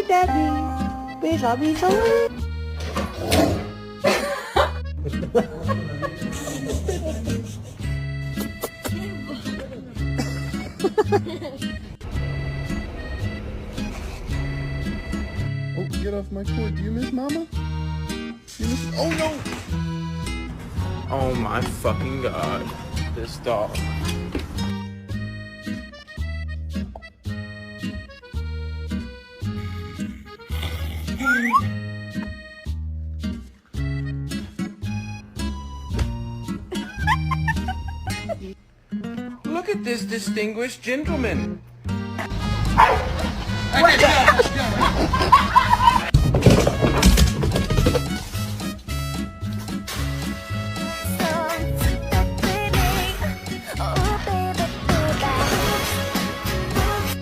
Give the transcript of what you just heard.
Daddy. Bisa, bisa. Oh, get off my cord. Do you miss Mama? You miss... Oh, no! Oh my fucking god. This dog. Look at this distinguished gentleman.